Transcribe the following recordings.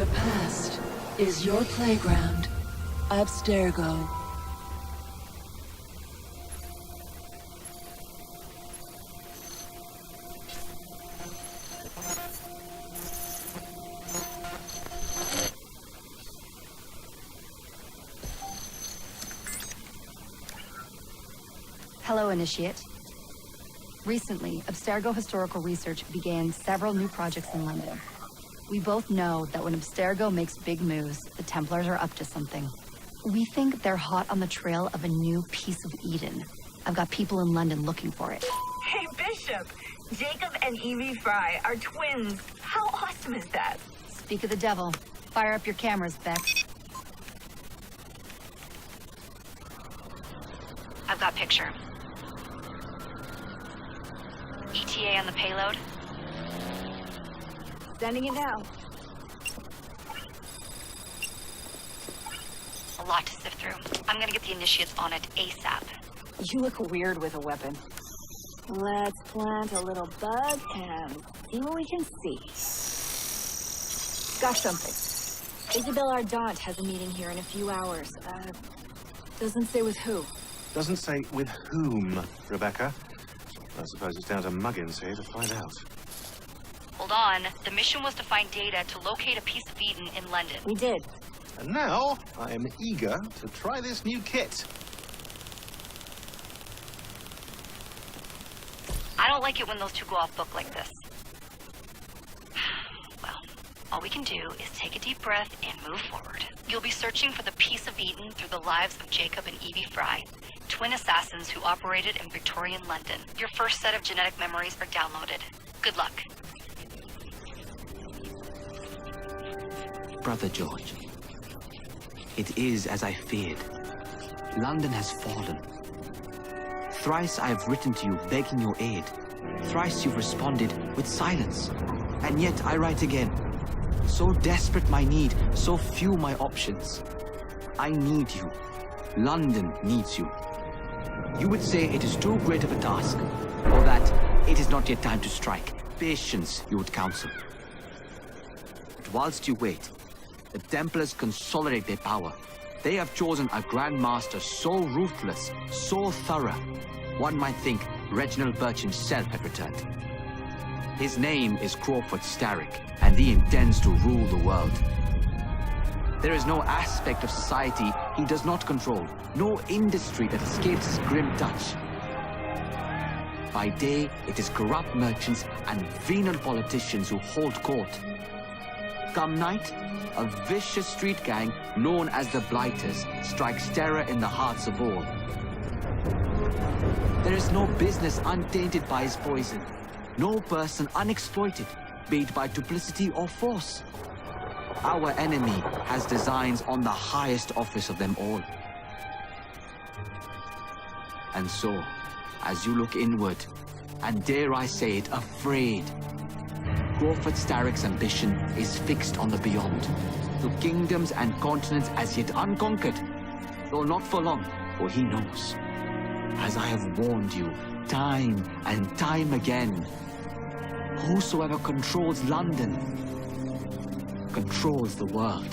The past is your playground. Abstergo. Hello, Initiate. Recently, Abstergo Historical Research began several new projects in London. We both know that when Abstergo makes big moves, the Templars are up to something. We think they're hot on the trail of a new piece of Eden. I've got people in London looking for it. Hey, Bishop! Jacob and Evie Fry are twins. How awesome is that? Speak of the devil. Fire up your cameras, Beck. I've got picture. ETA on the payload? Sending it now. A lot to sift through. I'm gonna get the Initiates on it ASAP. You look weird with a weapon. Let's plant a little bug and see what we can see. Got something. Isabel Ardant has a meeting here in a few hours. Doesn't say with who. Doesn't say with whom, Rebecca. I suppose it's down to Muggins here to find out. Hold on. The mission was to find data to locate a piece of Eden in London. We did. And now, I am eager to try this new kit. I don't like it when those two go off book like this. Well, all we can do is take a deep breath and move forward. You'll be searching for the piece of Eden through the lives of Jacob and Evie Fry, twin assassins who operated in Victorian London. Your first set of genetic memories are downloaded. Good luck. Brother George, it is as I feared. London has fallen. Thrice I have written to you begging your aid. Thrice you've responded with silence. And yet I write again. So desperate my need, so few my options. I need you. London needs you. You would say it is too great of a task, or that it is not yet time to strike. Patience, you would counsel. But whilst you wait, the Templars consolidate their power. They have chosen a Grand Master so ruthless, so thorough, one might think Reginald Birch himself had returned. His name is Crawford Starrick, and he intends to rule the world. There is no aspect of society he does not control, no industry that escapes his grim touch. By day, it is corrupt merchants and venal politicians who hold court. Come night, a vicious street gang known as the Blighters strikes terror in the hearts of all. There is no business untainted by his poison, no person unexploited, be it by duplicity or force. Our enemy has designs on the highest office of them all. And so, as you look inward, and dare I say it, afraid, Crawford Starrick's ambition is fixed on the beyond, to kingdoms and continents as yet unconquered, though not for long, for he knows, as I have warned you time and time again, whosoever controls London controls the world.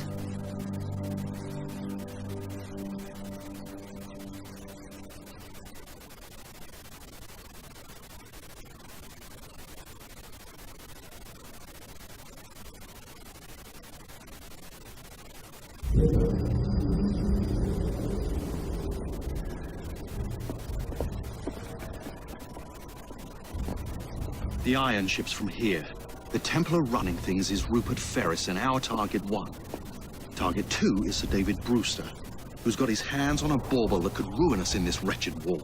The iron ship's from here. The Templar running things is Rupert Ferris and our target 1. Target 2 is Sir David Brewster, who's got his hands on a bauble that could ruin us in this wretched war.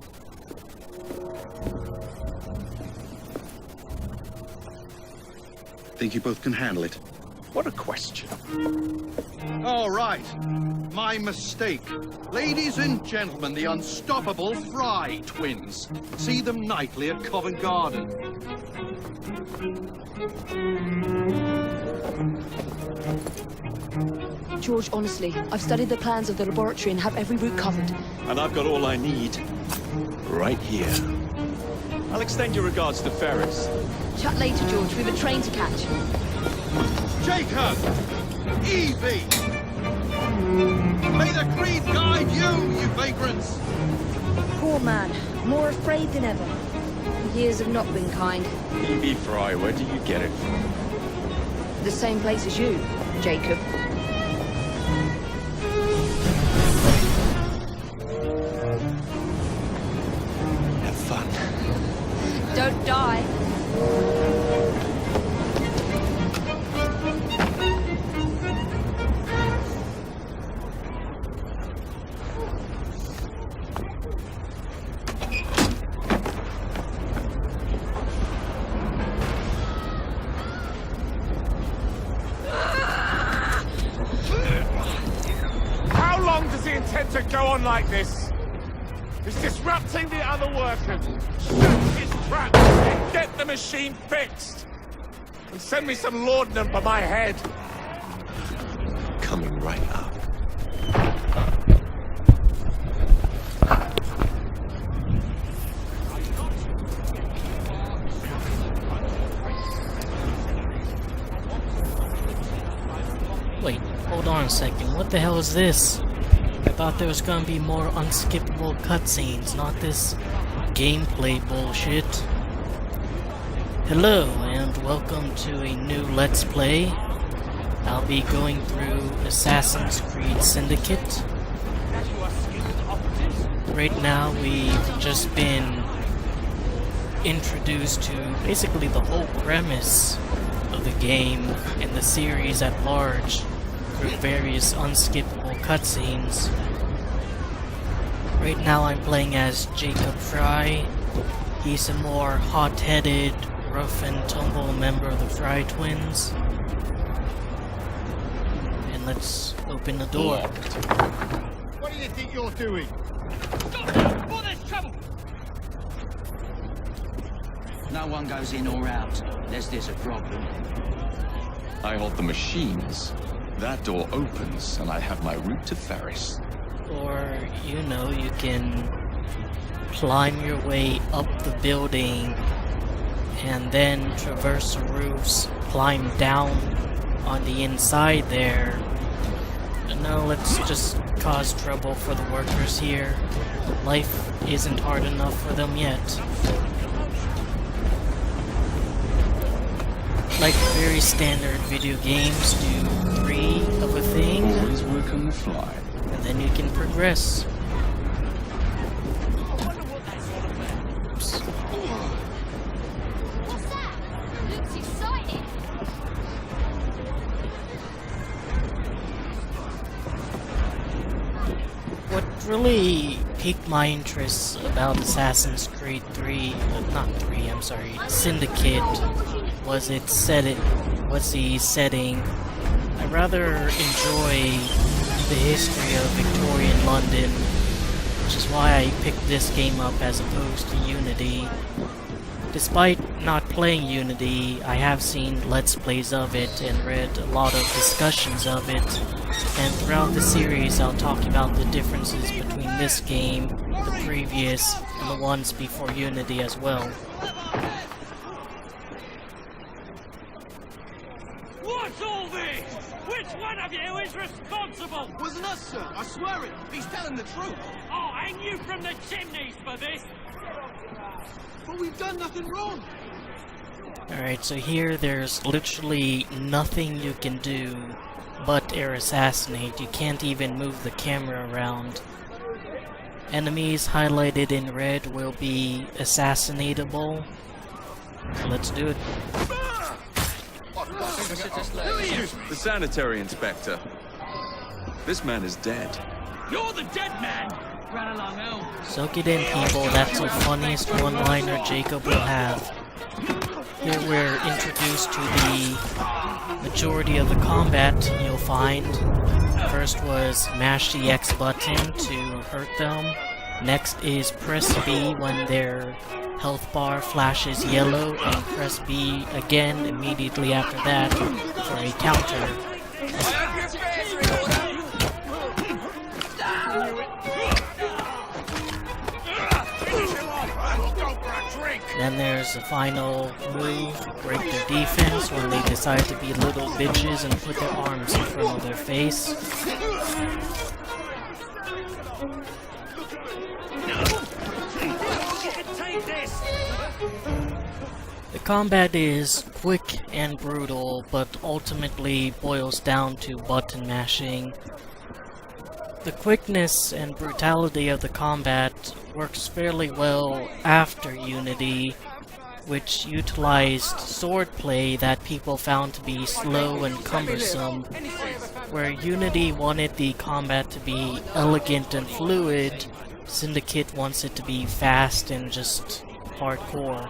Think you both can handle it? What a question. All right. My mistake. Ladies and gentlemen, the unstoppable Fry twins. See them nightly at Covent Garden. George, honestly, I've studied the plans of the laboratory and have every route covered. And I've got all I need right here. I'll extend your regards to Ferris. Chat later, George. We've a train to catch. Jacob! Evie! May the creed guide you, you vagrants! Poor man, more afraid than ever. Years have not been kind. Evie Fry, where do you get it from? The same place as you, Jacob. Have fun. Don't die. How long does he intend to go on like this? He's disrupting the other workers. Shut his trap and get the machine fixed. And send me some laudanum for my head. Coming right up. Wait, hold on a second. What the hell is this? I thought there was gonna be more unskippable cutscenes, not this gameplay bullshit. Hello, and welcome to a new Let's Play. I'll be going through Assassin's Creed Syndicate. Right now, we've just been introduced to basically the whole premise of the game and the series at large through various unskippable cutscenes. Right now I'm playing as Jacob Fry. He's a more hot-headed, rough and tumble member of the Fry twins. And let's open the door. What do you think you're doing? No one goes in or out, unless there's a problem. I hold the machines. That door opens, and I have my route to Ferris. Or, you know, you can climb your way up the building and then traverse the roofs, climb down on the inside there. No, let's just cause trouble for the workers here. Life isn't hard enough for them yet. Like very standard video games, do 3 of a thing, Always work on the fly. and then you can progress. Oops. What's that? Looks exciting. What really piqued my interest about Assassin's Creed 3, not 3, I'm sorry, Syndicate, was the setting. I rather enjoy the history of Victorian London, which is why I picked this game up as opposed to Unity. Despite not playing Unity, I have seen Let's Plays of it and read a lot of discussions of it, and throughout the series I'll talk about the differences between this game, the previous, and the ones before Unity as well. What's all this? Which one of you is responsible? Wasn't us, sir. I swear it. He's telling the truth. I'll hang you from the chimneys for this. But we've done nothing wrong. Alright, so here there's literally nothing you can do but air assassinate. You can't even move the camera around. Enemies highlighted in red will be assassinatable. So let's do it. The sanitary inspector. This man is dead. You're the dead man. Run along, Al. Soak it in, people. That's the funniest one-liner Jacob will have. Here we're introduced to the majority of the combat you'll find. First was mash the X button to hurt them. Next is press B when their health bar flashes yellow, and press B again immediately after that for a counter. Go for a drink. Then there's the final move, break their defense when they decide to be little bitches and put their arms in front of their face. The combat is quick and brutal, but ultimately boils down to button mashing. The quickness and brutality of the combat works fairly well after Unity, which utilized swordplay that people found to be slow and cumbersome. Where Unity wanted the combat to be elegant and fluid, Syndicte wants it to be fast and just hardcore.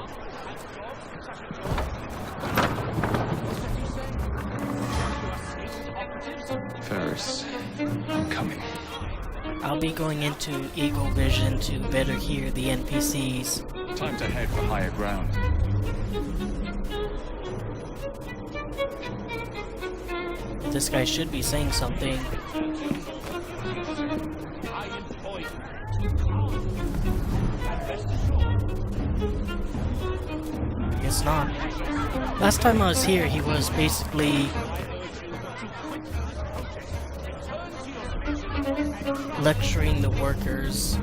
Ferris, I'm coming. I'll be going into Eagle Vision to better hear the NPCs. Time to head for higher ground. This guy should be saying something. I guess not. Last time I was here, he was basically lecturing the workers.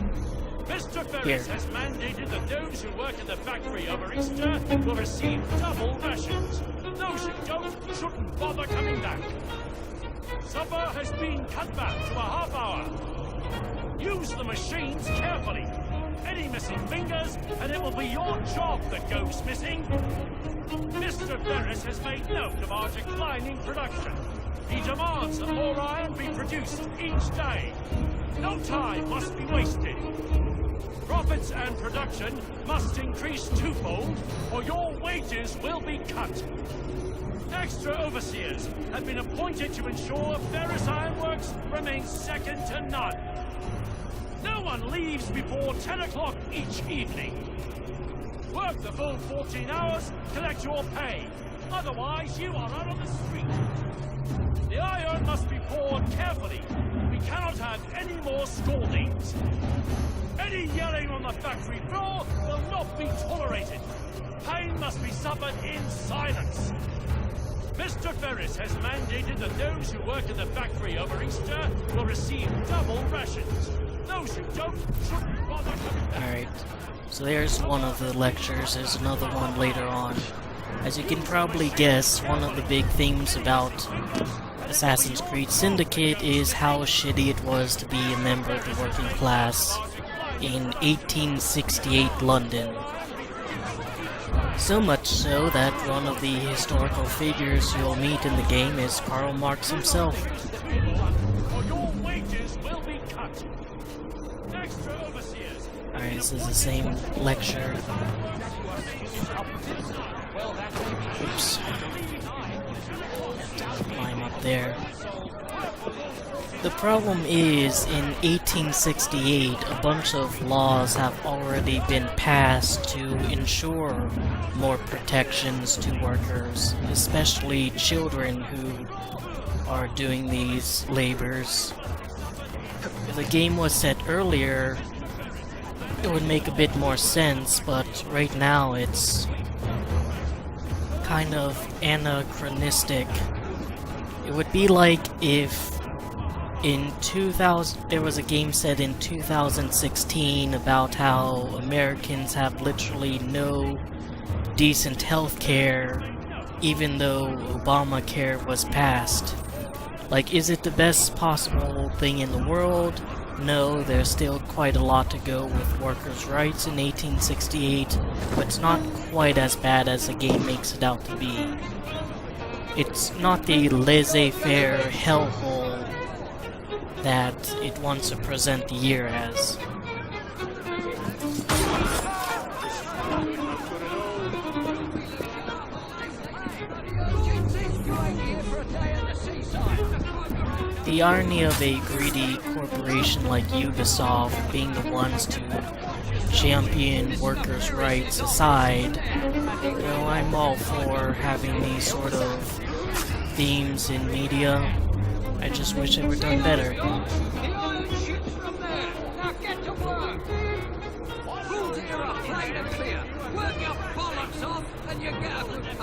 Mr. Ferris Here. has mandated that those who work in the factory over Easter will receive double rations. Those who don't shouldn't bother coming back. Supper has been cut back to a half hour. Use the machines carefully. Any missing fingers, and it will be your job that goes missing. Mr. Ferris has made note of our declining production. He demands that more iron be produced each day. No time must be wasted. Profits and production must increase twofold, or your wages will be cut. Extra overseers have been appointed to ensure Ferris Ironworks remains second to none. No one leaves before 10 o'clock each evening. Work the full 14 hours, collect your pay. Otherwise, you are out on the street. The iron must be poured carefully. We cannot have any more scaldings. Any yelling on the factory floor will not be tolerated. Pain must be suffered in silence. Mr. Ferris has mandated that those who work in the factory over Easter will receive double rations. Those who don't shouldn't bother coming back. Alright, so there's one of the lectures, there's another one later on. As you can probably guess, one of the big themes about Assassin's Creed Syndicate is how shitty it was to be a member of the working class in 1868 London. So much so that one of the historical figures you'll meet in the game is Karl Marx himself. Alright, this is the same lecture. Oops. Climb up there. The problem is, in 1868, a bunch of laws have already been passed to ensure more protections to workers, especially children who are doing these labors. If the game was set earlier, it would make a bit more sense, but right now it's kind of anachronistic. It would be like if in 2000, there was a game set in 2016 about how Americans have literally no decent healthcare, even though Obamacare was passed. Like, is it the best possible thing in the world? No, there's still quite a lot to go with workers' rights in 1868, but it's not quite as bad as the game makes it out to be. It's not the laissez-faire hellhole that it wants to present the year as. The irony of a greedy corporation like Ubisoft being the ones to champion workers' rights aside, you know, I'm all for having these sort of themes in media. I just wish they were done better. Work your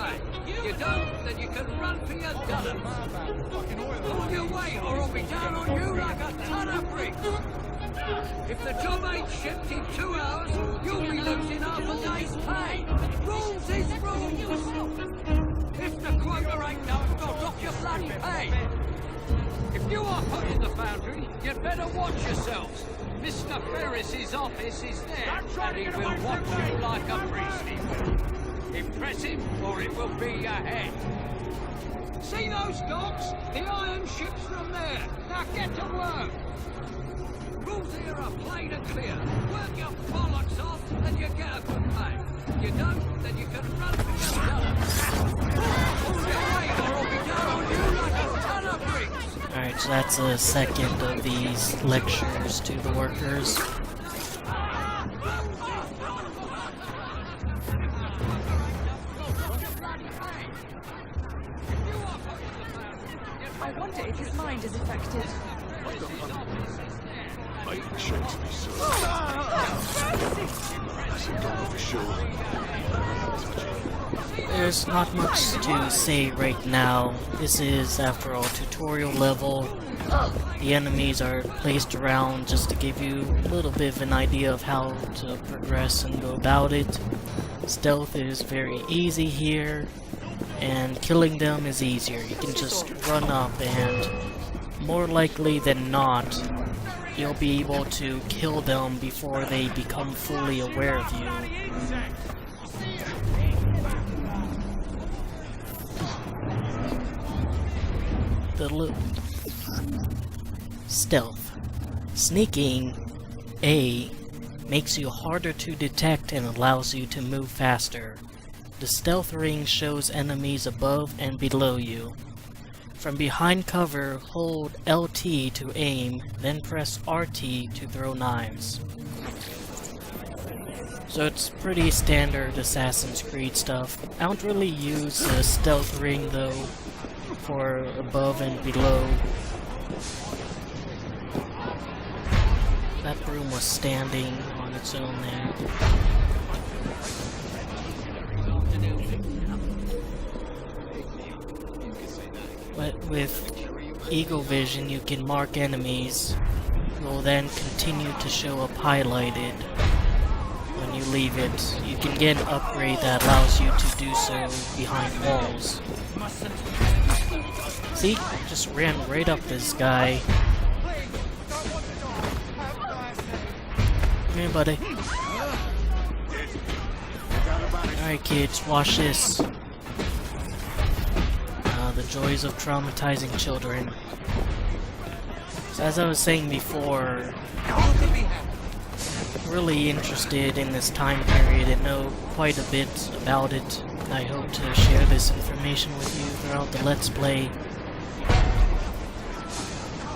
pay. You don't, then you can run for your gullets. Hold your weight or I'll be down on you like a ton of bricks. If the job ain't shipped in 2 hours, you'll be losing half a day's pay. Rules is rules. If the quota ain't done, they'll drop your bloody pay. If you are put in the foundry, you'd better watch yourselves. Mr. Ferris's office is there, and he will watch you like a priest, he will. Impress him, or it will be your head. See those docks? The iron ship's from there. Now get to work. Rules here are plain and clear. Work your bollocks off, and you get a good pay. You don't, then you can run for your gullets. Hold your weight, or I'll be down on you like a ton of bricks. Alright, so that's a second of these lectures to the workers. I wonder if his mind is affected. There's not much to say right now. This is, after all, tutorial level. The enemies are placed around just to give you a little bit of an idea of how to progress and go about it. Stealth is very easy here, and killing them is easier. You can just run up and, more likely than not, you'll be able to kill them before they become fully aware of you. Stealth. Sneaking A makes you harder to detect and allows you to move faster. The stealth ring shows enemies above and below you. From behind cover, hold LT to aim, then press RT to throw knives. So it's pretty standard Assassin's Creed stuff. I don't really use the stealth ring though for above and below. That broom was standing on its own there. But with Eagle Vision you can mark enemies. It will then continue to show up highlighted when you leave it. You can get an upgrade that allows you to do so behind walls. See? Just ran right up this guy. Come here, buddy. Alright kids, watch this. The joys of traumatizing children. So as I was saying before, really interested in this time period and know quite a bit about it. I hope to share this information with you throughout the Let's Play.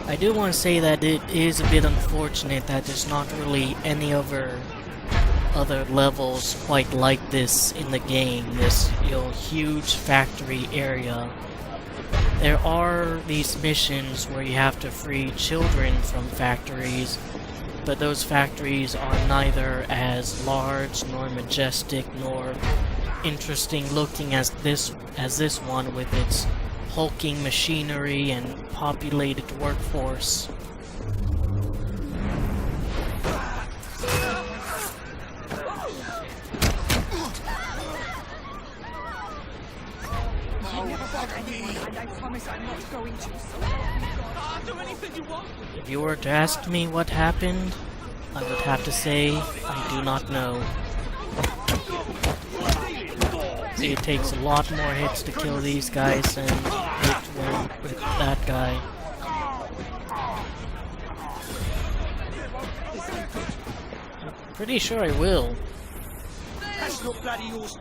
I do want to say that it is a bit unfortunate that there's not really any other levels quite like this in the game. This, huge factory area. There are these missions where you have to free children from factories, but those factories are neither as large nor majestic nor interesting looking as this one with its hulking machinery and populated workforce. If you were to ask me what happened, I would have to say I do not know. See, it takes a lot more hits to kill these guys than it will with that guy. I'm pretty sure I will. That's not bloody yours.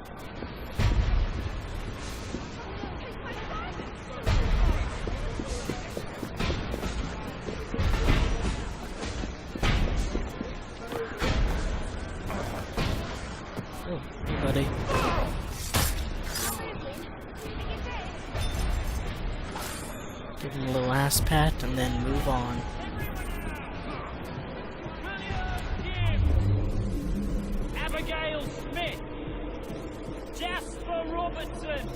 Oh, hey buddy. Give him a little ass pat and then move on. Abigail Smith, Jasper Robertson,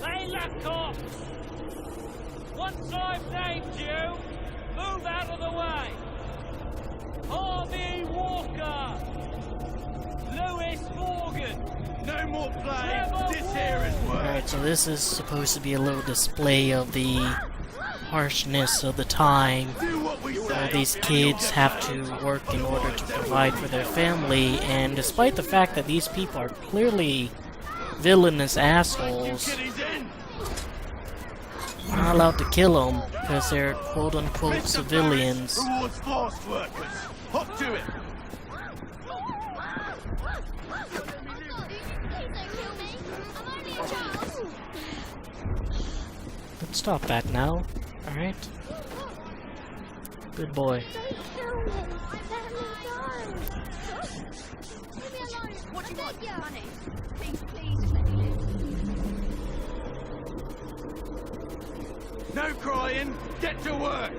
Lay that corpse! Once I've named you, move out of the way! Harvey Walker! Lewis Morgan! No more play. This here is work. Alright, so this is supposed to be a little display of the harshness of the time. All these kids have to work in order to provide for their family, and despite the fact that these people are clearly villainous assholes, we're not allowed to kill them because they're quote-unquote civilians. Rewards fast workers. Hop to it. Let's stop that now. Alright. Good boy. No crying. Get to work.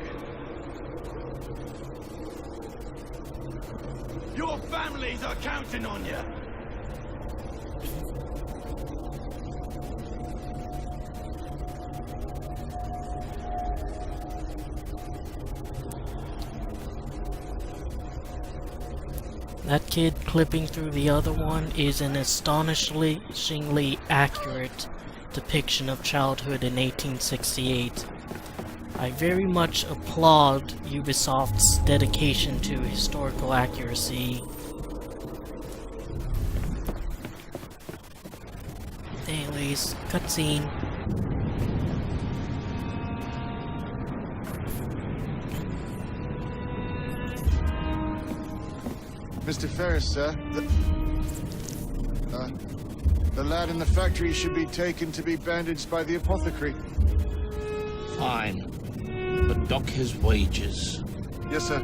Your families are counting on you. That kid clipping through the other one is an astonishingly accurate depiction of childhood in 1868. I very much applaud Ubisoft's dedication to historical accuracy. Anyways, cutscene. Mr. Ferris, sir, the lad in the factory should be taken to be bandaged by the apothecary. Fine. But dock his wages. Yes, sir.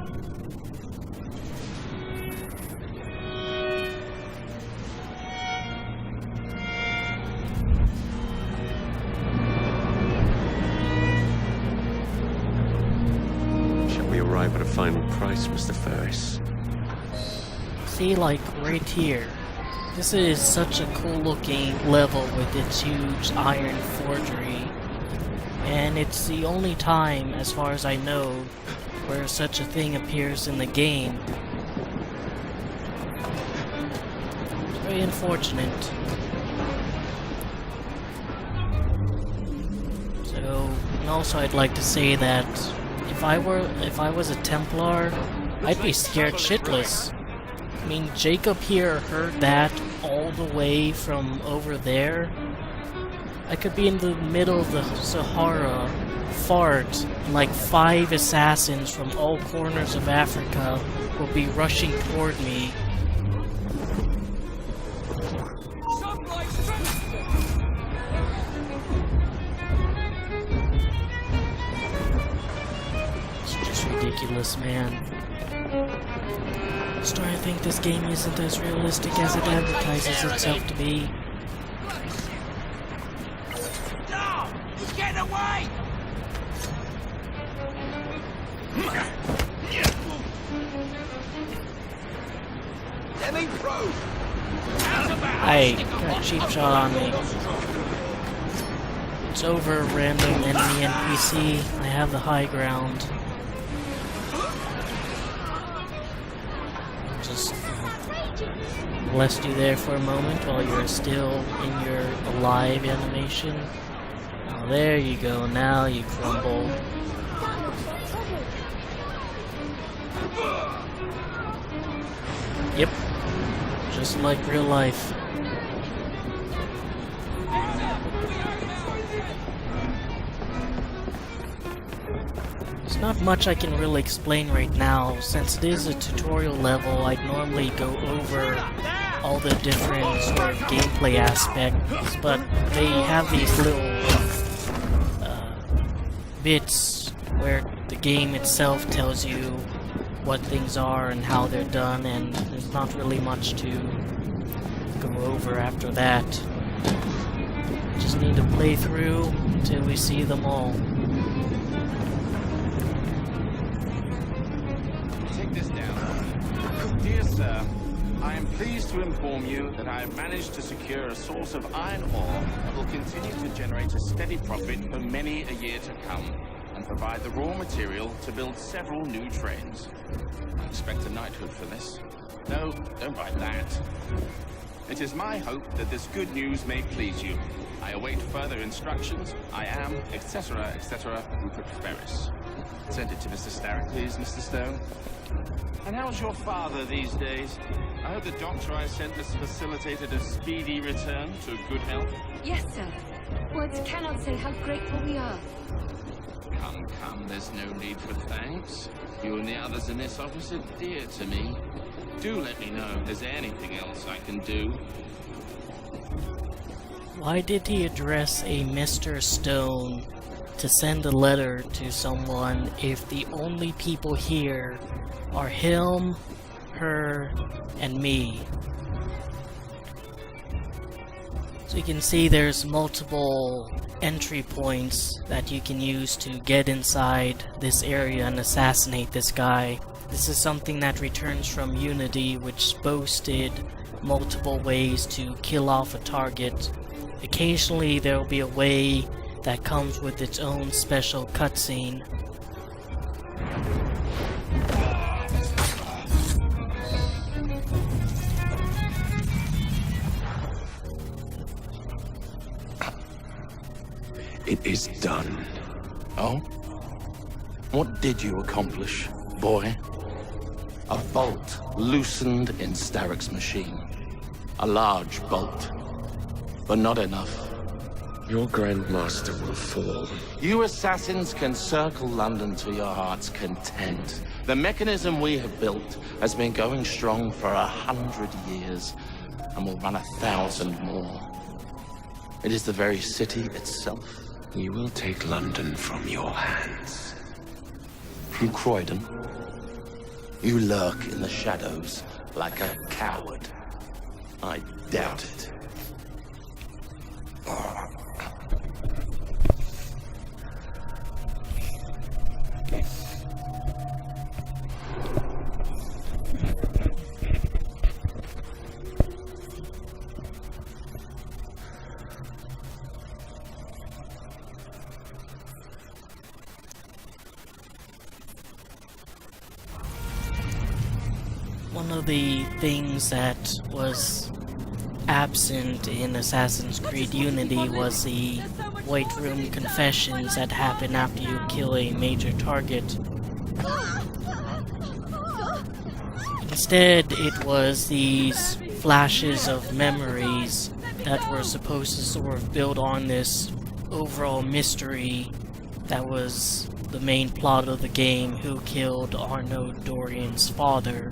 Shall we arrive at a final price, Mr. Ferris? See, like, right here. This is such a cool looking level with its huge iron forgery. And it's the only time, as far as I know, where such a thing appears in the game. It's very unfortunate. So, and also I'd like to say that if I was a Templar, I'd be scared shitless. I mean, Jacob here heard that all the way from over there. I could be in the middle of the Sahara, fart, and like 5 assassins from all corners of Africa will be rushing toward me. It's just ridiculous, man. Starting to think this game isn't as realistic as it advertises itself to be. No! He's getting away! Let me through! Hey, got a cheap shot on me. It's over, random enemy NPC. I have the high ground. Just blessed you there for a moment while you were still in your alive animation. Oh, there you go, now you crumble. Yep, just like real life. There's not much I can really explain right now. Since it is a tutorial level, I'd normally go over all the different sort of gameplay aspects, but they have these little bits where the game itself tells you what things are and how they're done, and there's not really much to go over after that. Just need to play through until we see them all. Take this down. Dear sir, I am pleased to inform you that I have managed to secure a source of iron ore that will continue continue to generate a steady profit for many a year to come, and provide the raw material to build several new trains. I expect a knighthood for this. No, don't write that. It is my hope that this good news may please you. I await further instructions. I am, etc., Rupert Ferris. Send it to Mr. Starrick, please, Mr. Stone. And how's your father these days? I hope the doctor I sent has facilitated a speedy return to good health. Yes, sir. Words cannot say how grateful we are. Come, there's no need for thanks. You and the others in this office are dear to me. Do let me know if there's anything else I can do. Why did he address a Mr. Stone to send a letter to someone if the only people here are him, her, and me? So you can see there's multiple entry points that you can use to get inside this area and assassinate this guy. This is something that returns from Unity, which boasted multiple ways to kill off a target. Occasionally there will be a way that comes with its own special cutscene. It is done. Oh? What did you accomplish, boy? A bolt loosened in Starrick's machine. A large bolt. But not enough. Your Grandmaster will fall. You assassins can circle London to your heart's content. The mechanism we have built has been going strong for 100 years, and will run 1,000 more. It is the very city itself. You will take London from your hands. From Croydon? You lurk in the shadows like a coward. I doubt it. One of the things that was absent in Assassin's Creed Unity was the White Room confessions that happen after you kill a major target. Instead, it was these flashes of memories that were supposed to sort of build on this overall mystery that was the main plot of the game: who killed Arno Dorian's father.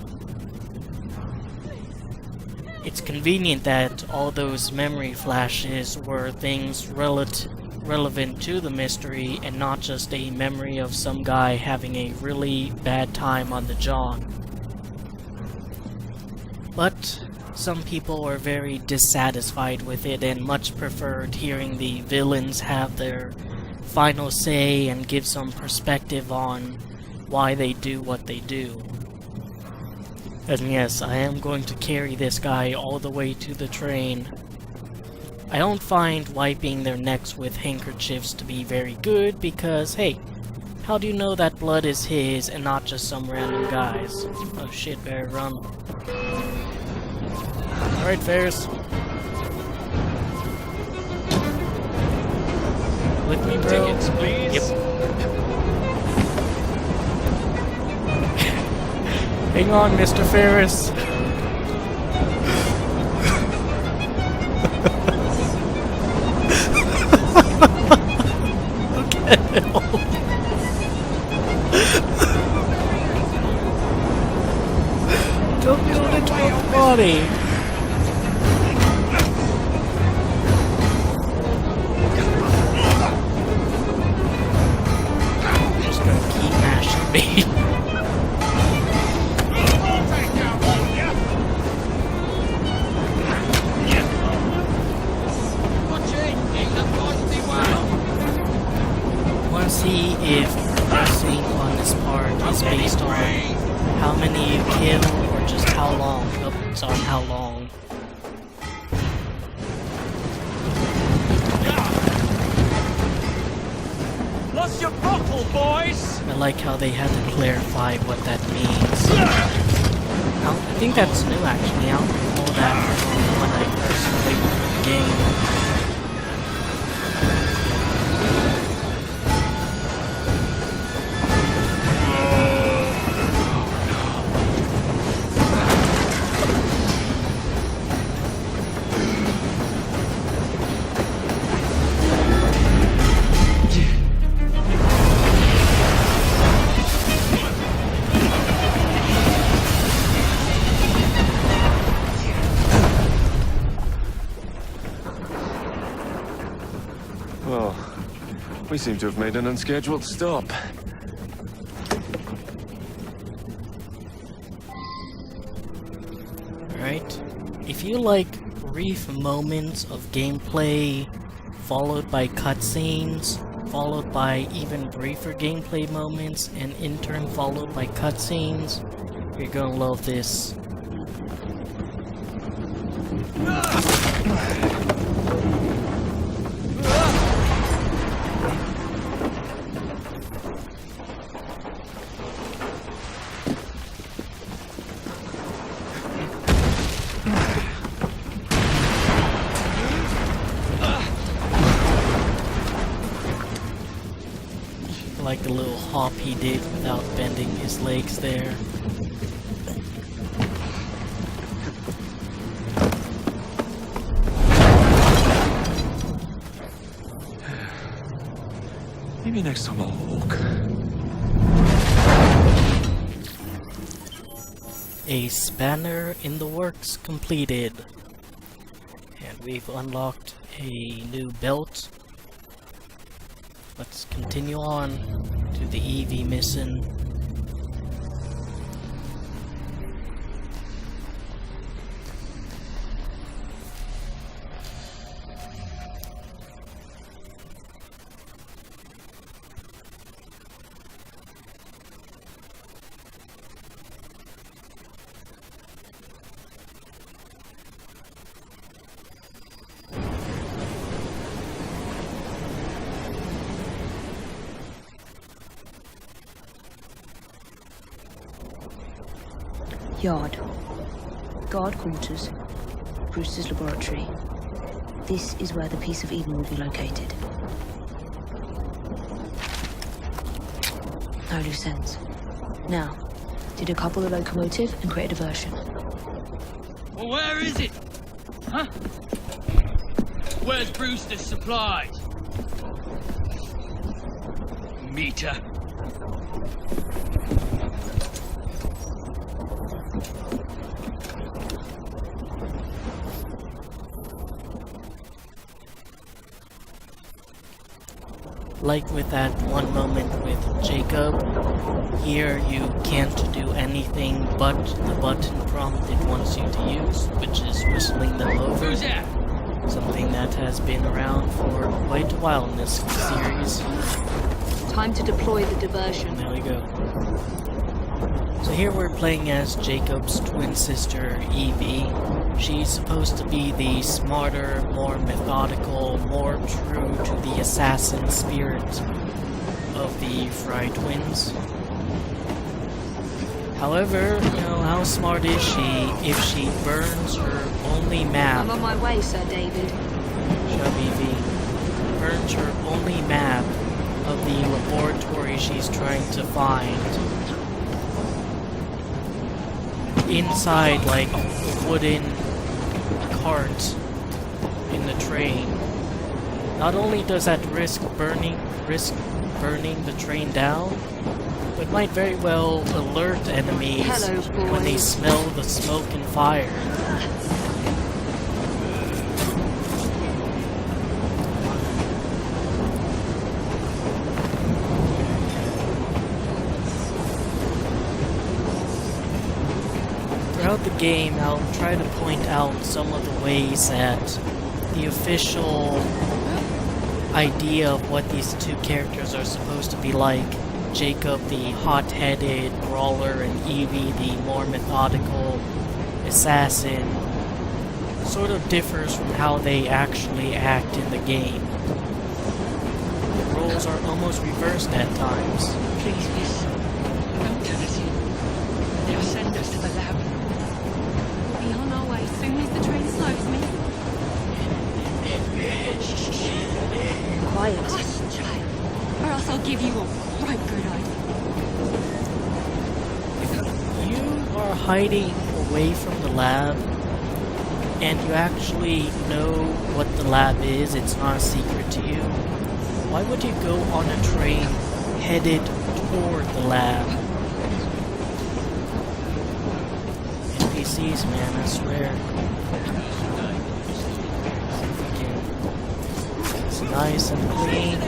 It's convenient that all those memory flashes were things relevant to the mystery and not just a memory of some guy having a really bad time on the job. But some people were very dissatisfied with it and much preferred hearing the villains have their final say and give some perspective on why they do what they do. And yes, I am going to carry this guy all the way to the train. I don't find wiping their necks with handkerchiefs to be very good because, hey, how do you know that blood is his and not just some random guy's? Oh shit, better run. Alright, Ferris. With me, bro? Tickets, please. Yep. Hang on, Mr. Ferris. Okay. Don't do it into my body. I'm just gonna keep mashing me. See if progressing on this part is based on how many you kill or just how long. Nope, it's on how long. throttle, boys! I like how they had to clarify what that means. I think that's new actually. I don't know that from when I first played the game. Well, we seem to have made an unscheduled stop. Alright, if you like brief moments of gameplay, followed by cutscenes, followed by even briefer gameplay moments, and in turn followed by cutscenes, you're gonna love this. Like the little hop he did without bending his legs there. Maybe next time I'll walk. A spanner in the works completed. And we've unlocked a new belt. Let's continue on to the EV mission. Yard. Guard quarters. Brewster's laboratory. This is where the piece of Eden will be located. No loose ends. Now, decouple the locomotive and create a diversion. Well, where is it? Huh? Where's Brewster's supplies? Meter. Like with that one moment with Jacob, here you can't do anything but the button prompt it wants you to use, which is whistling them over. Who's that? Something that has been around for quite a while in this series. Time to deploy the diversion. There we go. So here we're playing as Jacob's twin sister, Evie. She's supposed to be the smarter, more methodical, more true to the assassin spirit of the Fry twins. However, you know, how smart is she if she burns her only map? I'm on my way, Sir David. Shut up, Evie. Burns her only map of the laboratory she's trying to find. Inside, like, a wooden cart in the train. Not only does that risk burning the train down, but might very well alert enemies when they smell the smoke and fire. Throughout the game, I'll try to point out some of the ways that the official idea of what these two characters are supposed to be like, Jacob the hot-headed brawler and Evie the more methodical assassin, sort of differs from how they actually act in the game. Role roles are almost reversed at times. Please, miss. Don't turn us in. They'll send us to the lab. We'll be on our way as soon as the train slows, miss. Quiet. Hush, child. Or else I'll give you a right good eye. You are hiding away from the lab, and you actually know what the lab is. It's not a secret to you. Why would you go on a train headed toward the lab? NPCs, man, I swear. It's nice and clean.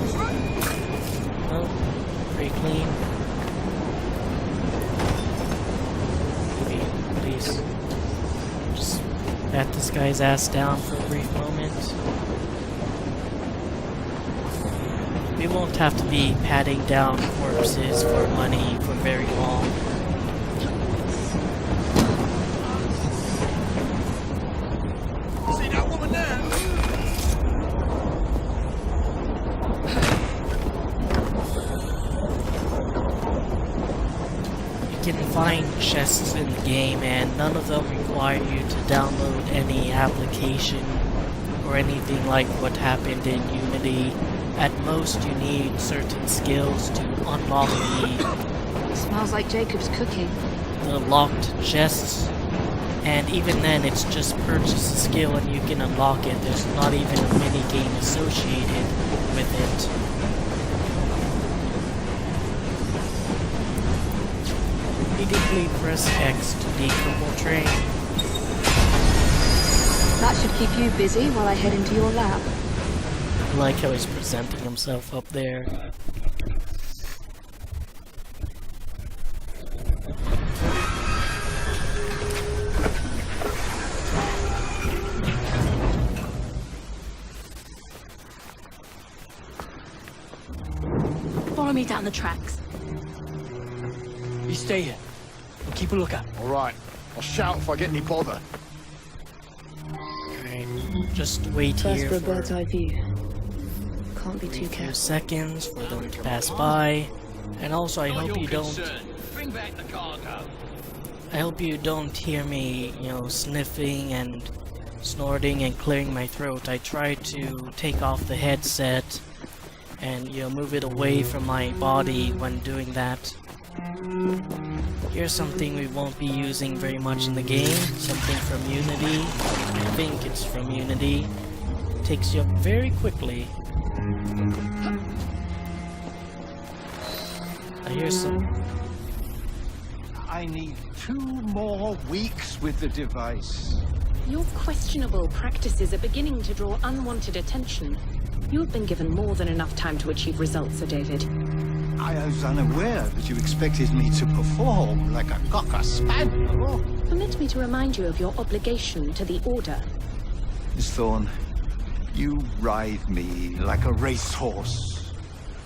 Oh, pretty clean. Maybe, please. Just pat this guy's ass down for a brief moment. We won't have to be patting down corpses for money for very long. See that woman there? You can find chests in the game, and none of them require you to download any application or anything like what happened in Unity. At most, you need certain skills to unlock Smells like Jacob's cooking. the locked chests, and even then, it's just purchase a skill and you can unlock it. There's not even a mini game associated with it. Immediately press X to decouple train. That should keep you busy while I head into your lab. I like how he's presenting himself up there. Follow me down the tracks. You stay here. We'll keep a lookout. All right. I'll shout if I get any bother. Alright, just wait First here for a for bird's eye view. Can't be a too few careful. seconds for them to pass by. And also, I hope you don't... Bring back the cargo. I hope you don't hear me, you know, sniffing and snorting and clearing my throat. I tried to take off the headset and, you know, move it away from my body when doing that. Here's something we won't be using very much in the game. Something from Unity. I think it's from Unity. Takes you up very quickly. Here's some... I need 2 more weeks with the device. Your questionable practices are beginning to draw unwanted attention. You have been given more than enough time to achieve results, Sir David. I was unaware that you expected me to perform like a cocker spaniel. Permit me to remind you of your obligation to the Order. Miss Thorne, you ride me like a racehorse.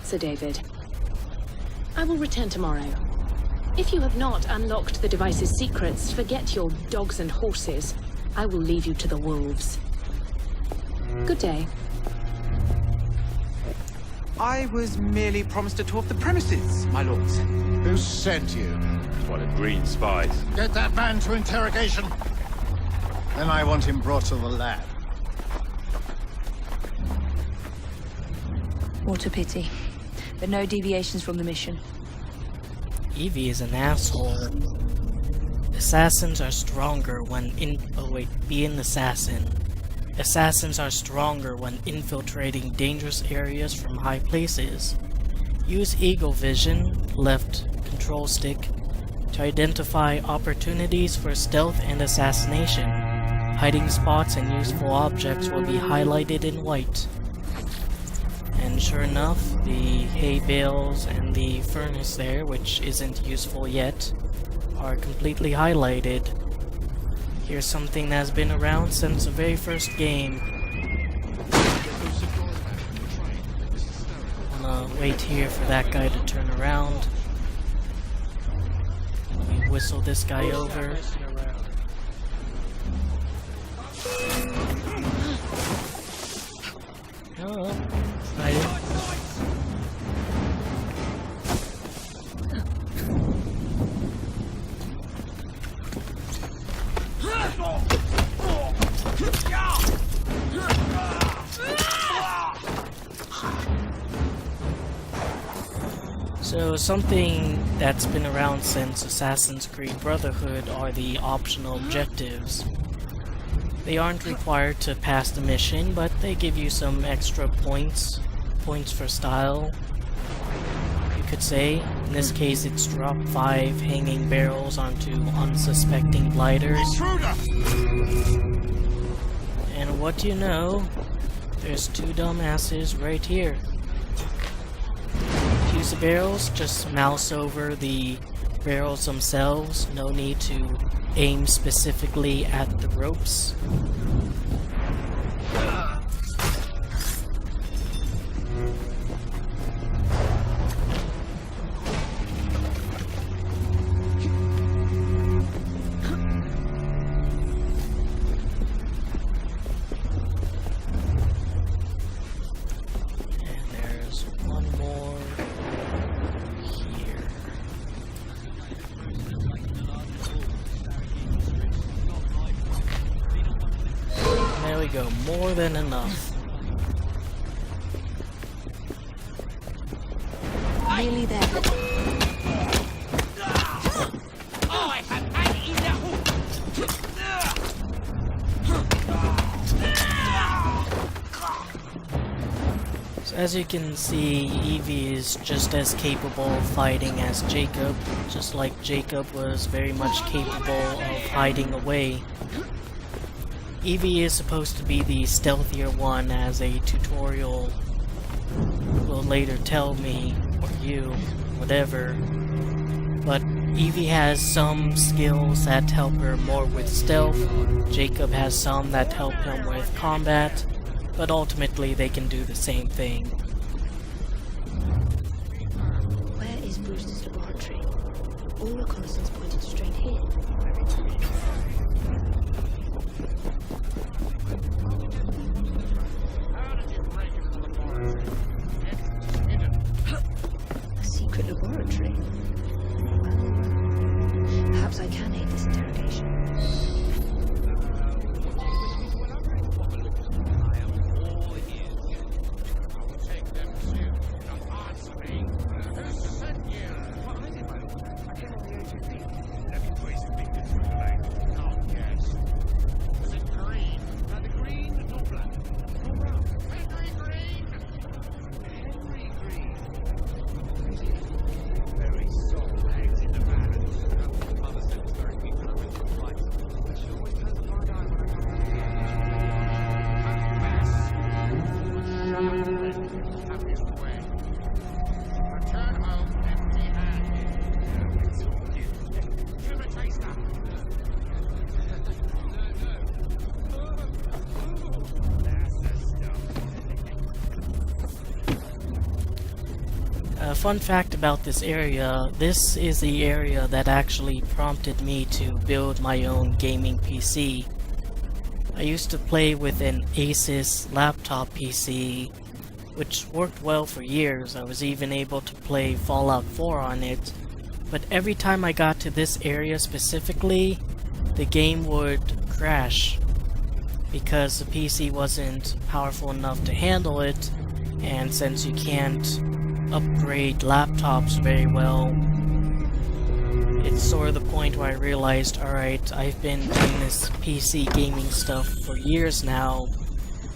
Sir David, I will return tomorrow. If you have not unlocked the device's secrets, forget your dogs and horses. I will leave you to the wolves. Good day. I was merely promised a tour of the premises, my lords. Who sent you? One of Green's spies. Get that man to interrogation. Then I want him brought to the lab. What a pity. But no deviations from the mission. Evie is an asshole. Assassins are stronger when be an assassin. Assassins are stronger when infiltrating dangerous areas from high places. Use Eagle Vision, left control stick, to identify opportunities for stealth and assassination. Hiding spots and useful objects will be highlighted in white. And sure enough, the hay bales and the furnace there, which isn't useful yet, are completely highlighted. Here's something that's been around since the very first game. I'm gonna wait here for that guy to turn around. Let me whistle this guy over. Oh, right. So something that's been around since Assassin's Creed Brotherhood are the optional objectives. They aren't required to pass the mission, but they give you some extra points for style, you could say. In this case, it's drop 5 hanging barrels onto unsuspecting blighters. And what do you know? There's 2 dumbasses right here. To use the barrels, just mouse over the barrels themselves. No need to aim specifically at the ropes. Go more than enough. Nearly there. So as you can see, Evie is just as capable of fighting as Jacob, just like Jacob was very much capable of hiding away. Evie is supposed to be the stealthier one, as a tutorial will later tell me, or you, whatever. But Evie has some skills that help her more with stealth. Jacob has some that help him with combat, but ultimately they can do the same thing. Where is Brewster's laboratory? All reconnaissance pointed straight here. A secret laboratory? Well, perhaps I can aid this interrogation. Fun fact about this area, this is the area that actually prompted me to build my own gaming PC. I used to play with an Asus laptop PC, which worked well for years. I was even able to play Fallout 4 on it, but every time I got to this area specifically, the game would crash because the PC wasn't powerful enough to handle it, and since you can't upgrade laptops very well, it's sort of the point where I realized, alright, I've been doing this PC gaming stuff for years now,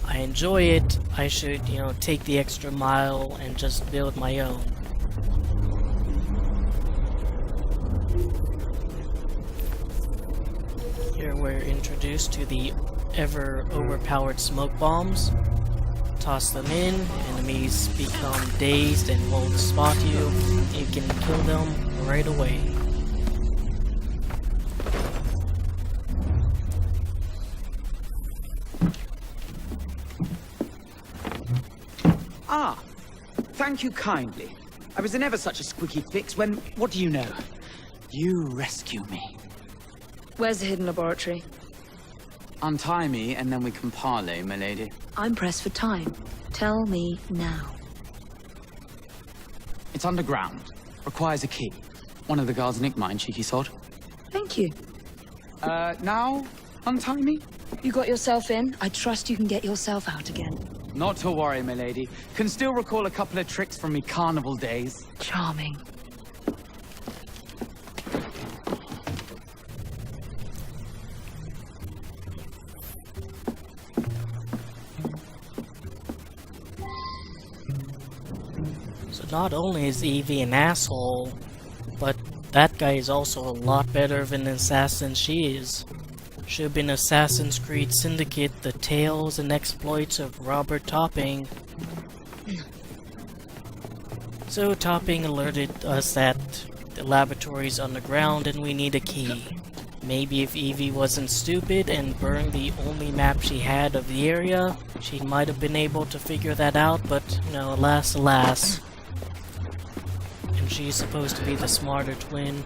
I enjoy it, I should, take the extra mile and just build my own. Here we're introduced to the ever overpowered smoke bombs. Toss them in, enemies become dazed and won't spot you. You can kill them right away. Ah, thank you kindly. I was in ever such a squeaky fix when, what do you know? You rescue me. Where's the hidden laboratory? Untie me, and then we can parley, my lady. I'm pressed for time. Tell me now. It's underground. Requires a key. One of the guards nicked mine, cheeky sod. Thank you. Now? Untie me? You got yourself in. I trust you can get yourself out again. Not to worry, milady. Can still recall a couple of tricks from me carnival days. Charming. So not only is Evie an asshole, but that guy is also a lot better of an assassin she is. Should have been Assassin's Creed Syndicte, the tales and exploits of Robert Topping. So Topping alerted us that the laboratory's underground and we need a key. Maybe if Evie wasn't stupid and burned the only map she had of the area, she might have been able to figure that out, but no, alas, alas. And she's supposed to be the smarter twin.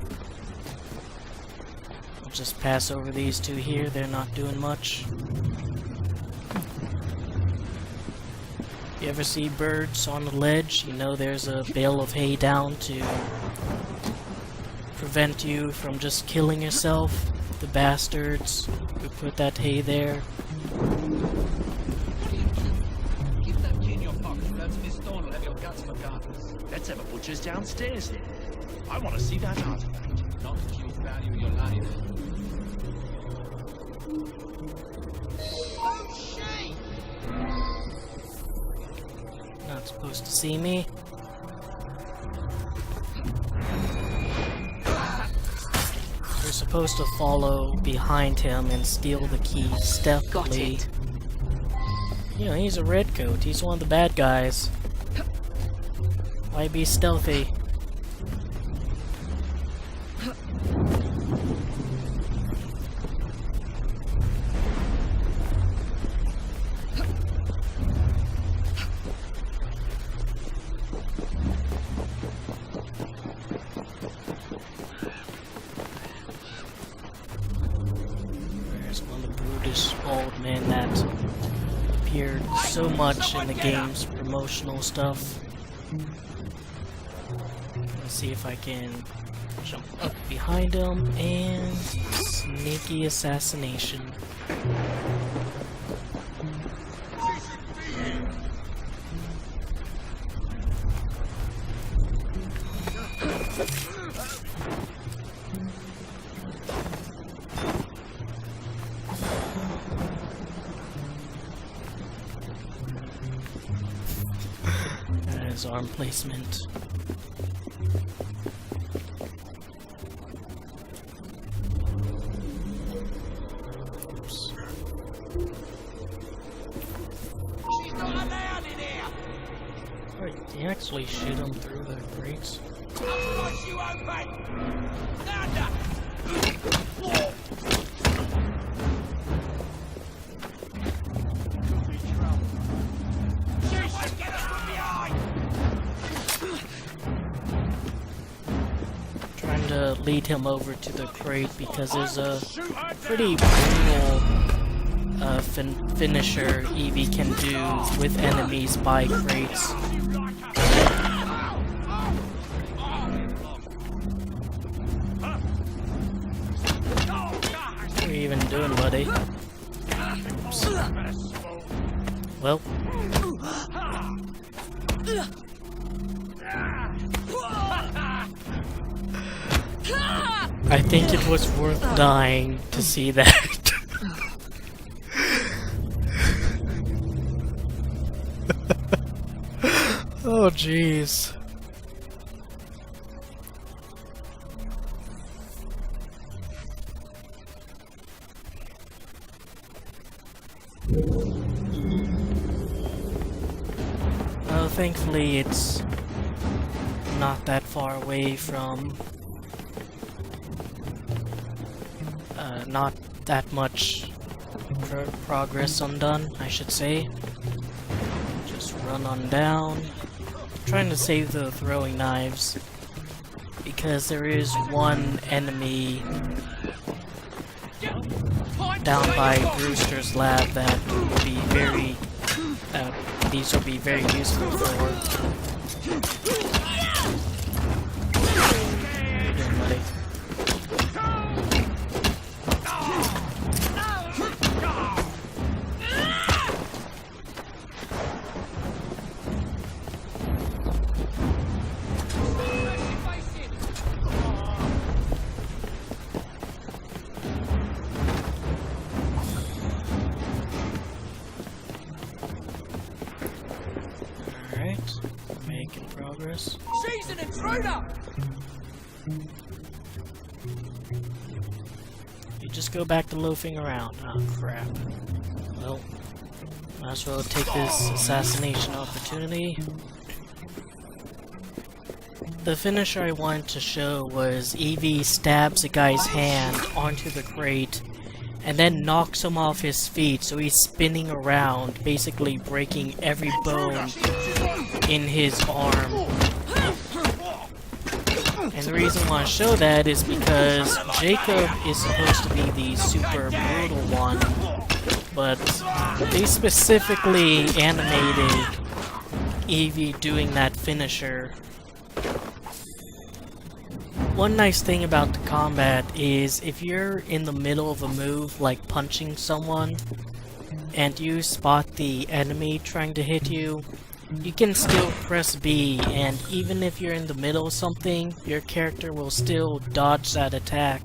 I'll just pass over these two here, they're not doing much. You ever see birds on the ledge? You know there's a bale of hay down to prevent you from just killing yourself. The bastards who put that hay there. Keep that key in your pocket. That's Miss Dawn will have your guts for gardens. Let's have a butcher's downstairs then. I want to see that artifact. Not that you value your life. Not supposed to see me. We're supposed to follow behind him and steal the key stealthily. You know, he's a redcoat. He's one of the bad guys. Why be stealthy? Old man that appeared so much in the game's promotional stuff. Let's see if I can jump up behind him and sneaky assassination. His arm placement. Oops. She's not allowed in here. Alright, he actually shoot him through the grates. Otherwise you obey. Nada. Trying to lead him over to the crate because there's a pretty brutal finisher Evie can do with enemies by crates. What are you even doing, buddy? Oops. Well. I think it was worth dying to see that. Oh jeez. Thankfully it's not that far away from not that much progress undone, I should say. Just run on down. Trying to save the throwing knives because there is one enemy down by Brewster's lab that will be very these will be very useful for. Alright, making progress. She's an intruder! You just go back to loafing around. Oh crap. Well, might as well take this assassination opportunity. The finisher I wanted to show was Evie stabs a guy's hand onto the crate and then knocks him off his feet, so he's spinning around, basically breaking every bone in his arm. And the reason I want to show that is because Jacob is supposed to be the super brutal one, but they specifically animated Evie doing that finisher. One nice thing about the combat is if you're in the middle of a move, like punching someone, and you spot the enemy trying to hit you, you can still press B, and even if you're in the middle of something, your character will still dodge that attack.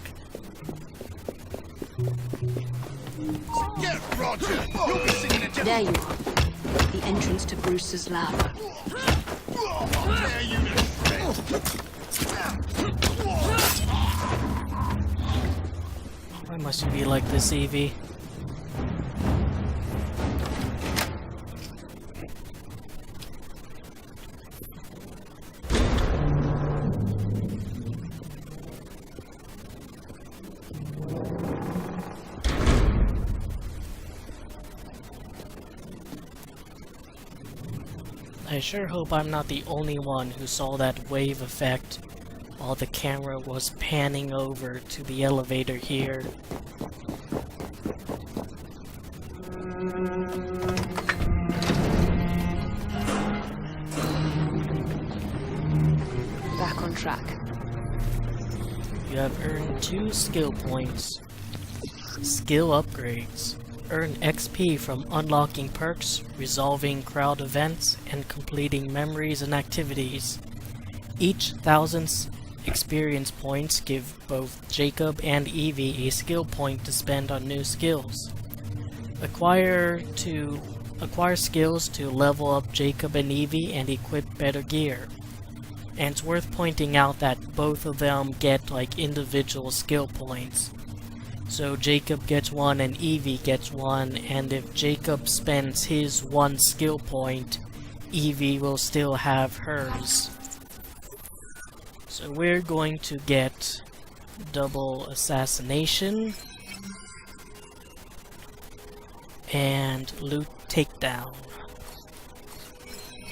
Get Roger! You'll be singing a There you are. The entrance to Bruce's lab. Tear you to shreds! Why must you be like this, Evie? I sure hope I'm not the only one who saw that wave effect while the camera was panning over to the elevator here. Back on track. You have earned 2 skill points. Skill upgrades. Earn XP from unlocking perks, resolving crowd events, and completing memories and activities. Each 1,000 experience points give both Jacob and Evie a skill point to spend on new skills. Acquire skills to level up Jacob and Evie and equip better gear. And it's worth pointing out that both of them get like individual skill points. So Jacob gets 1 and Evie gets 1, and if Jacob spends his 1 skill point, Evie will still have hers. So we're going to get double assassination and loot takedown.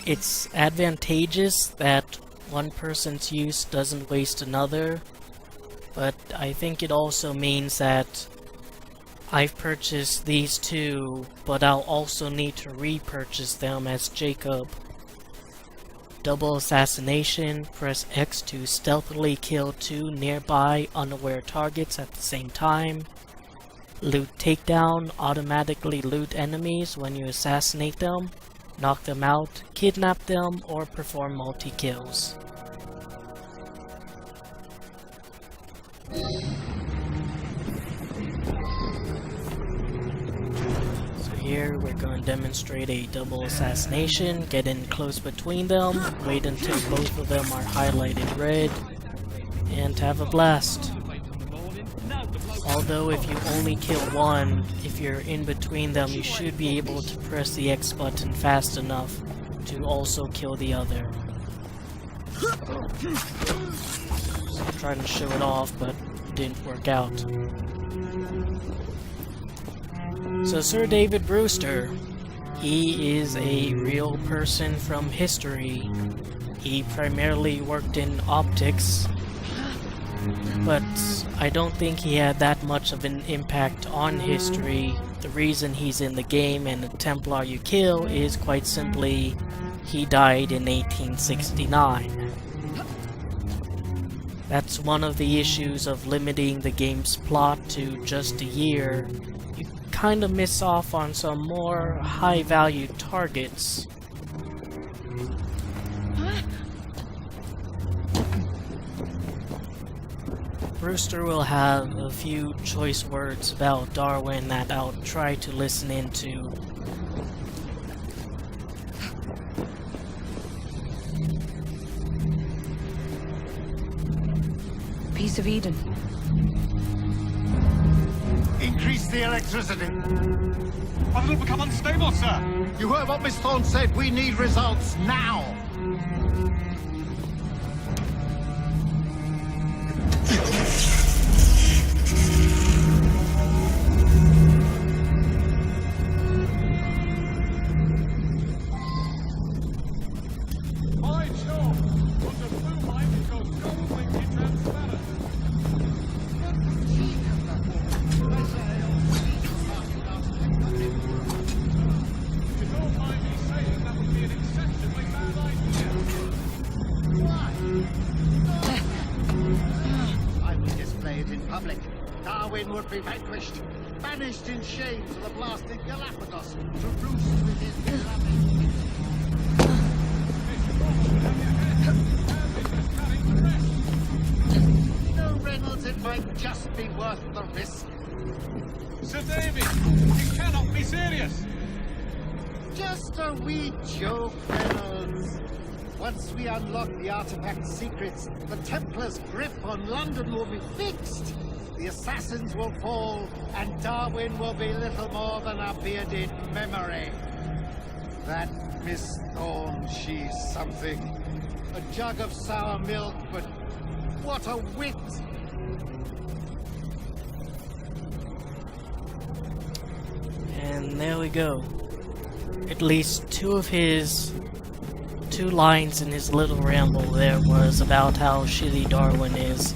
It's advantageous that one person's use doesn't waste another, but I think it also means that I've purchased these 2, but I'll also need to repurchase them as Jacob. Double assassination, press X to stealthily kill 2 nearby unaware targets at the same time. Loot takedown, automatically loot enemies when you assassinate them, knock them out, kidnap them, or perform multi-kills. So here we're going to demonstrate a double assassination, get in close between them, wait until both of them are highlighted red, and have a blast. Although if you only kill one, if you're in between them, you should be able to press the X button fast enough to also kill the other. So I'm trying to show it off, but it didn't work out. So Sir David Brewster, he is a real person from history. He primarily worked in optics, but I don't think he had that much of an impact on history. The reason he's in the game and the Templar you kill is quite simply he died in 1869. That's one of the issues of limiting the game's plot to just a year. You kind of miss off on some more high-value targets. Brewster will have a few choice words about Darwin that I'll try to listen into. piece of Eden. Increase the electricity. But it'll become unstable, sir. You heard what Miss Thorne said. We need results now. Darwin would be vanquished, banished in shame to the blasted Galapagos, to roost with his beloved. No, Reynolds, it might just be worth the risk. Sir David, you cannot be serious. Just a wee joke, Reynolds. Once we unlock the artifact's secrets, the Templars' grip on London will be fixed. The assassins will fall, and Darwin will be little more than a bearded memory. That Miss Thorne, she's something. A jug of sour milk, but what a wit! And there we go. At least two lines in his little ramble there was about how shitty Darwin is.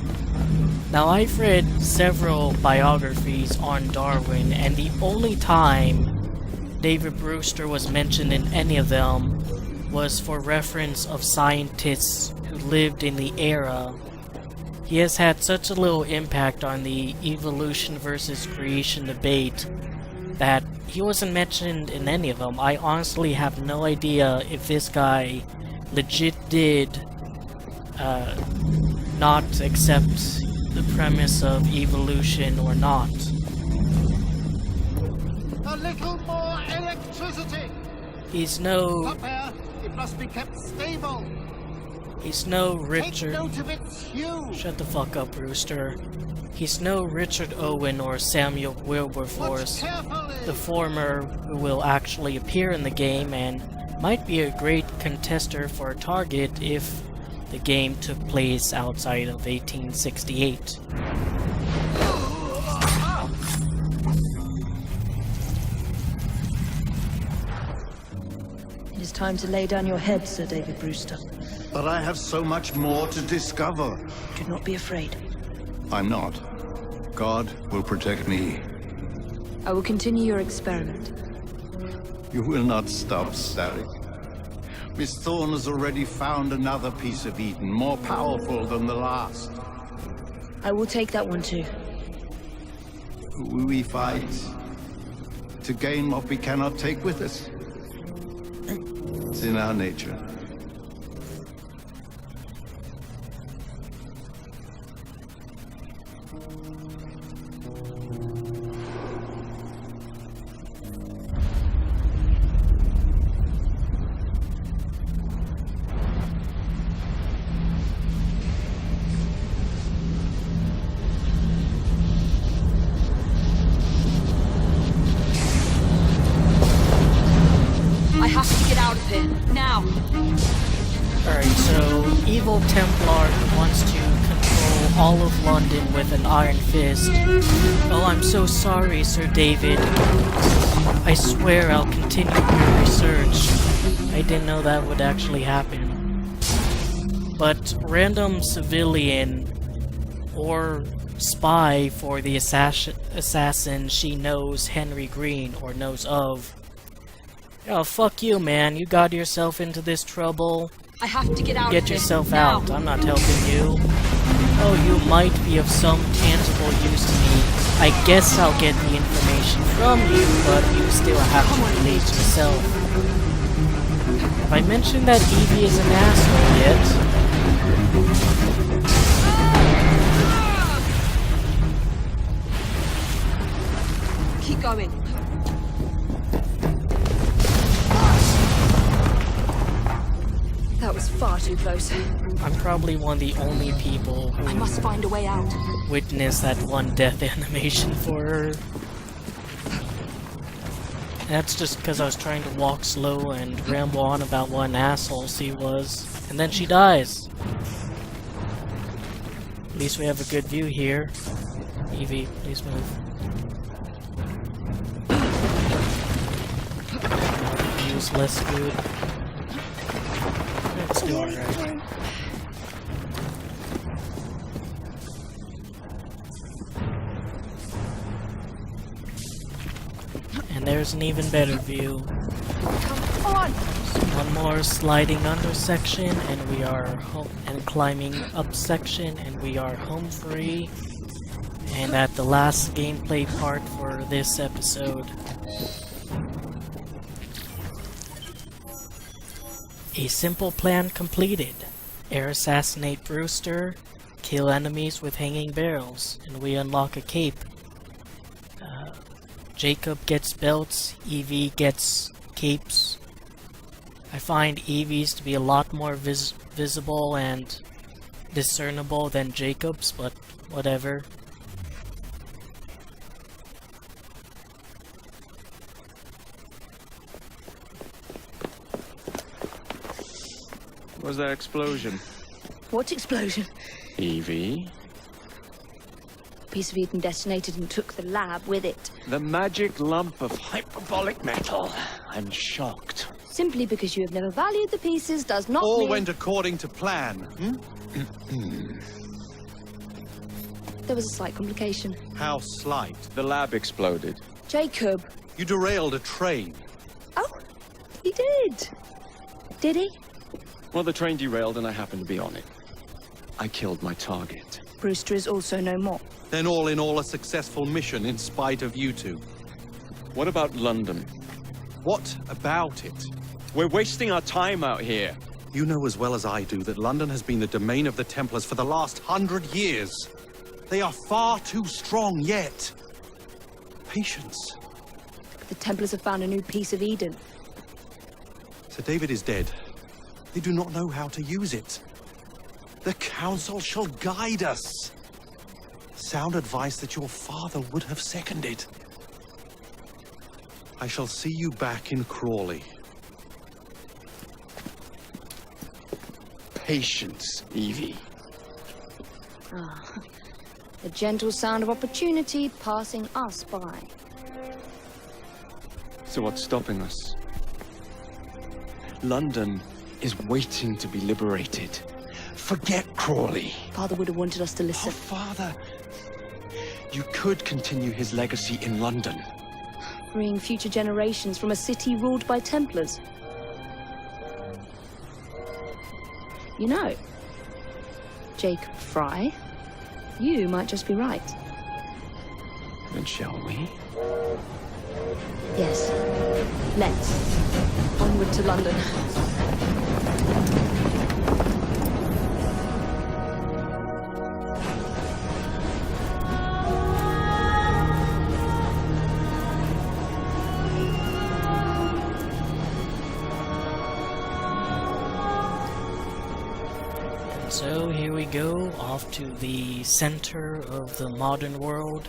Now, I've read several biographies on Darwin, and the only time David Brewster was mentioned in any of them was for reference of scientists who lived in the era. He has had such a little impact on the evolution versus creation debate that he wasn't mentioned in any of them. I honestly have no idea if this guy legit did not accept the premise of evolution or not. A little more electricity! He's no... Up there, it must be kept stable. He's no Richard... Take note of its hue. Shut the fuck up, Brewster. He's no Richard Owen or Samuel Wilberforce, the former who will actually appear in the game and might be a great contester for a target if the game took place outside of 1868. It is time to lay down your head, Sir David Brewster. But I have so much more to discover. Do not be afraid. I'm not. God will protect me. I will continue your experiment. You will not stop, Sally. Miss Thorne has already found another piece of Eden, more powerful than the last. I will take that one too. We fight to gain what we cannot take with us. It's in our nature. I have to get out of here, now! Alright, so Evil Templar wants to control all of London with an iron fist. Oh, I'm so sorry, Sir David. I swear I'll continue your research. I didn't know that would actually happen. But random civilian or spy for the assassin she knows Henry Green, or knows of. Oh, fuck you, man. You got yourself into this trouble. I have to get out Get of yourself here, out. I'm not helping you. Oh, you might be of some tangible use to me. I guess I'll get the information from you, but you still have to release yourself. Have I mentioned that Evie is an asshole yet? Keep going. That was far too close. I'm probably one of the only people who I must find a way out. witnessed that one death animation for her. That's just because I was trying to walk slow and ramble on about what an asshole she was. And then she dies. At least we have a good view here. Evie, please move. View's less good. Let's do alright. And there's an even better view. Come on! One more sliding under section, and we are home, and climbing up section, and we are home free. And at the last gameplay part for this episode. A simple plan completed. Air assassinate Brewster, kill enemies with hanging barrels, and we unlock a cape. Jacob gets belts, Evie gets capes. I find Evie's to be a lot more visible and discernible than Jacob's, but whatever. What was that explosion? What explosion? Evie? Piece of Eden detonated and took the lab with it. The magic lump of hyperbolic metal. I'm shocked. Simply because you have never valued the pieces does not All mean... went according to plan, There was a slight complication. How slight? The lab exploded. Jacob. You derailed a train. Oh, he did. Did he? Well, the train derailed and I happened to be on it. I killed my target. Brewster is also no more. Then all in all a successful mission in spite of you two. What about London? What about it? We're wasting our time out here. You know as well as I do that London has been the domain of the Templars for the last 100 years. They are far too strong yet. Patience. The Templars have found a new piece of Eden. Sir David is dead. They do not know how to use it. The Council shall guide us. Sound advice that your father would have seconded. I shall see you back in Crawley. Patience, Evie. Ah, the gentle sound of opportunity passing us by. So what's stopping us? London is waiting to be liberated. Forget Crawley. Father would have wanted us to listen. Oh, Father. You could continue his legacy in London. Freeing future generations from a city ruled by Templars. You know, Jacob Fry, you might just be right. Then shall we? Yes. Let's. Onward to London. So here we go, off to the center of the modern world,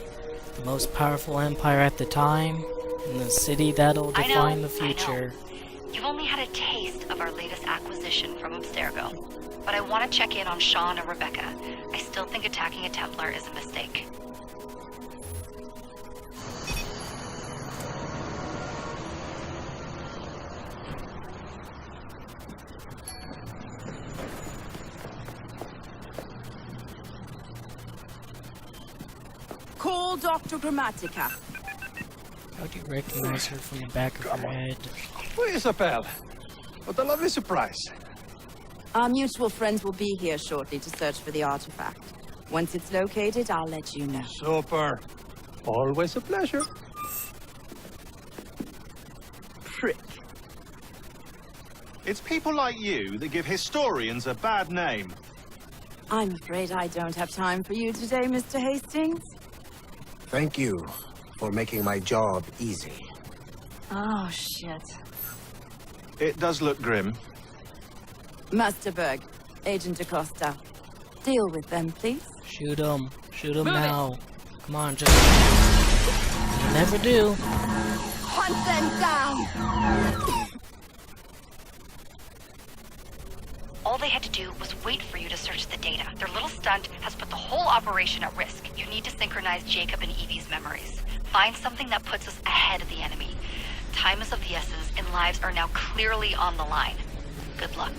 the most powerful empire at the time, and the city that'll define the future. You've only had a taste of our latest acquisition from Abstergo, but I want to check in on Sean and Rebecca. I still think attacking a Templar is a mistake. Call Dr. Grammatica. How do you recognize her from the back of her head? Where is Isabel? What a lovely surprise. Our mutual friends will be here shortly to search for the artifact. Once it's located, I'll let you know. Super. Always a pleasure. Prick. It's people like you that give historians a bad name. I'm afraid I don't have time for you today, Mr. Hastings. Thank you for making my job easy. Oh, shit. It does look grim. Master Berg, Agent Acosta. Deal with them, please. Shoot him. Shoot him now. Come on, just... You never do. Hunt them down! All they had to do was wait for you to search the data. Their little stunt has put the whole operation at risk. You need to synchronize Jacob and Evie's memories. Find something that puts us ahead of the enemy. Time is of the essence, and lives are now clearly on the line. Good luck.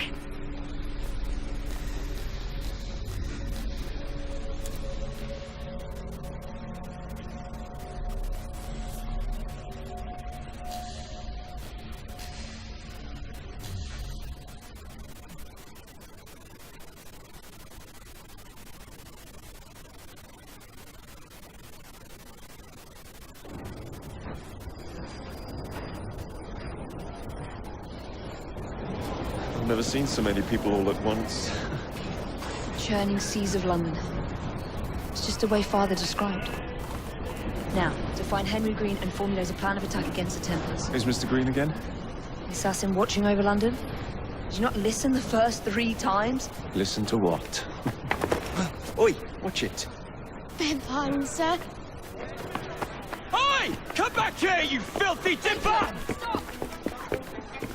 I've never seen so many people all at once. Churning seas of London. It's just the way Father described. Now, to find Henry Green and formulate a plan of attack against the Templars. Is Mr. Green again? The assassin watching over London? Did you not listen the first 3 times? Listen to what? Oi, watch it. Beg pardon, sir. Oi! Come back here, you filthy dipper!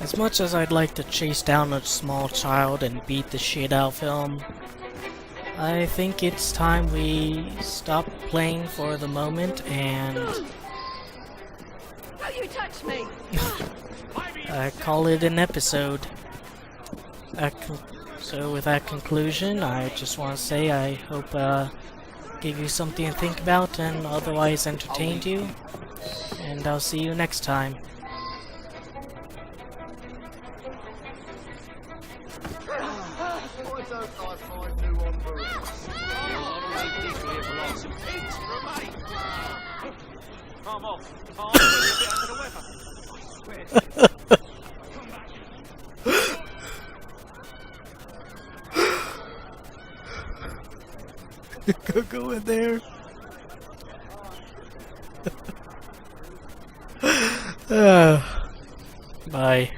As much as I'd like to chase down a small child and beat the shit out of him, I think it's time we stop playing for the moment and Don't you touch me! call it an episode. So with that conclusion, I just want to say I hope gave you something to think about and otherwise entertained you. And I'll see you next time. Calm off. Calm, you're a bit under the weather. Go in there. Bye.